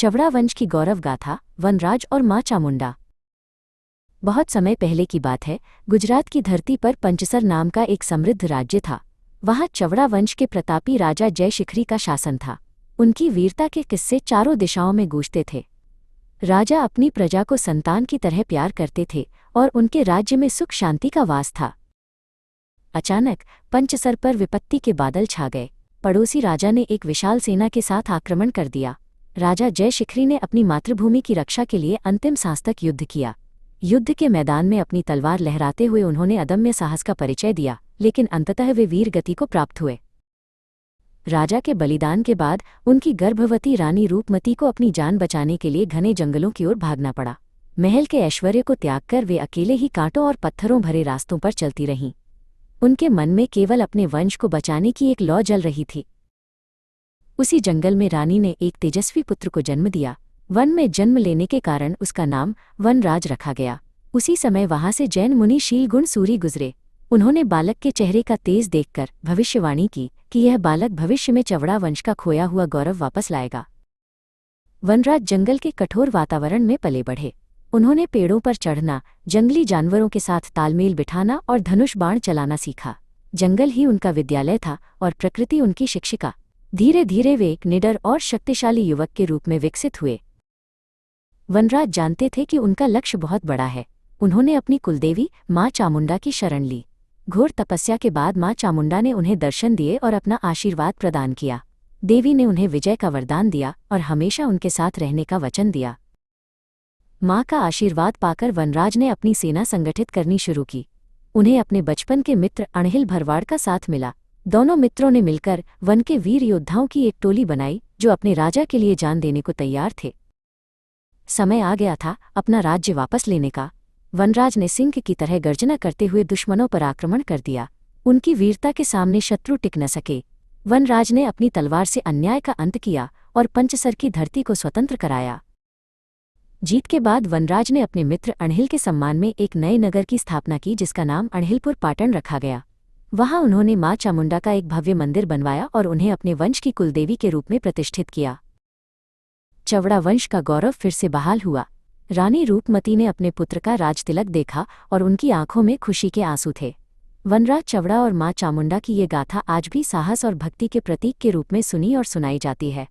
चवड़ा वंश की गौरव गाथा, वनराज और मां चामुंडा। बहुत समय पहले की बात है, गुजरात की धरती पर पंचसर नाम का एक समृद्ध राज्य था। वहां चवड़ा वंश के प्रतापी राजा जयशिखरी का शासन था। उनकी वीरता के किस्से चारों दिशाओं में गूंजते थे। राजा अपनी प्रजा को संतान की तरह प्यार करते थे और उनके राज्य में सुख शांति का वास था। अचानक पंचसर पर विपत्ति के बादल छा गए। पड़ोसी राजा ने एक विशाल सेना के साथ आक्रमण कर दिया। राजा जयशिखरी ने अपनी मातृभूमि की रक्षा के लिए अंतिम सांस तक युद्ध किया। युद्ध के मैदान में अपनी तलवार लहराते हुए उन्होंने अदम्य साहस का परिचय दिया, लेकिन अंततः वे वीर गति को प्राप्त हुए। राजा के बलिदान के बाद उनकी गर्भवती रानी रूपमती को अपनी जान बचाने के लिए घने जंगलों की ओर भागना पड़ा। महल के ऐश्वर्य को त्याग कर वे अकेले ही कांटों और पत्थरों भरे रास्तों पर चलती रहीं। उनके मन में केवल अपने वंश को बचाने की एक लौ जल रही थी। उसी जंगल में रानी ने एक तेजस्वी पुत्र को जन्म दिया। वन में जन्म लेने के कारण उसका नाम वनराज रखा गया। उसी समय वहां से जैन मुनि शीलगुण सूरी गुजरे। उन्होंने बालक के चेहरे का तेज देखकर भविष्यवाणी की कि यह बालक भविष्य में चवड़ा वंश का खोया हुआ गौरव वापस लाएगा। वनराज जंगल के कठोर वातावरण में पले बढ़े। उन्होंने पेड़ों पर चढ़ना, जंगली जानवरों के साथ तालमेल बिठाना और धनुष बाण चलाना सीखा। जंगल ही उनका विद्यालय था और प्रकृति उनकी शिक्षिका। धीरे धीरे वे एक निडर और शक्तिशाली युवक के रूप में विकसित हुए। वनराज जानते थे कि उनका लक्ष्य बहुत बड़ा है। उन्होंने अपनी कुलदेवी मां चामुंडा की शरण ली। घोर तपस्या के बाद मां चामुंडा ने उन्हें दर्शन दिए और अपना आशीर्वाद प्रदान किया। देवी ने उन्हें विजय का वरदान दिया और हमेशा उनके साथ रहने का वचन दिया। मां का आशीर्वाद पाकर वनराज ने अपनी सेना संगठित करनी शुरू की। उन्हें अपने बचपन के मित्र अणहिल भरवाड़ का साथ मिला। दोनों मित्रों ने मिलकर वन के वीर योद्धाओं की एक टोली बनाई जो अपने राजा के लिए जान देने को तैयार थे। समय आ गया था अपना राज्य वापस लेने का। वनराज ने सिंह की तरह गर्जना करते हुए दुश्मनों पर आक्रमण कर दिया। उनकी वीरता के सामने शत्रु टिक न सके। वनराज ने अपनी तलवार से अन्याय का अंत किया और पंचसर की धरती को स्वतंत्र कराया। जीत के बाद वनराज ने अपने मित्र अणहिल के सम्मान में एक नए नगर की स्थापना की जिसका नाम अणहिलपुर पाटन रखा गया। वहां उन्होंने मां चामुंडा का एक भव्य मंदिर बनवाया और उन्हें अपने वंश की कुलदेवी के रूप में प्रतिष्ठित किया। चवड़ा वंश का गौरव फिर से बहाल हुआ। रानी रूपमती ने अपने पुत्र का राजतिलक देखा और उनकी आंखों में खुशी के आंसू थे। वनराज चवड़ा और मां चामुंडा की ये गाथा आज भी साहस और भक्ति के प्रतीक के रूप में सुनी और सुनाई जाती है।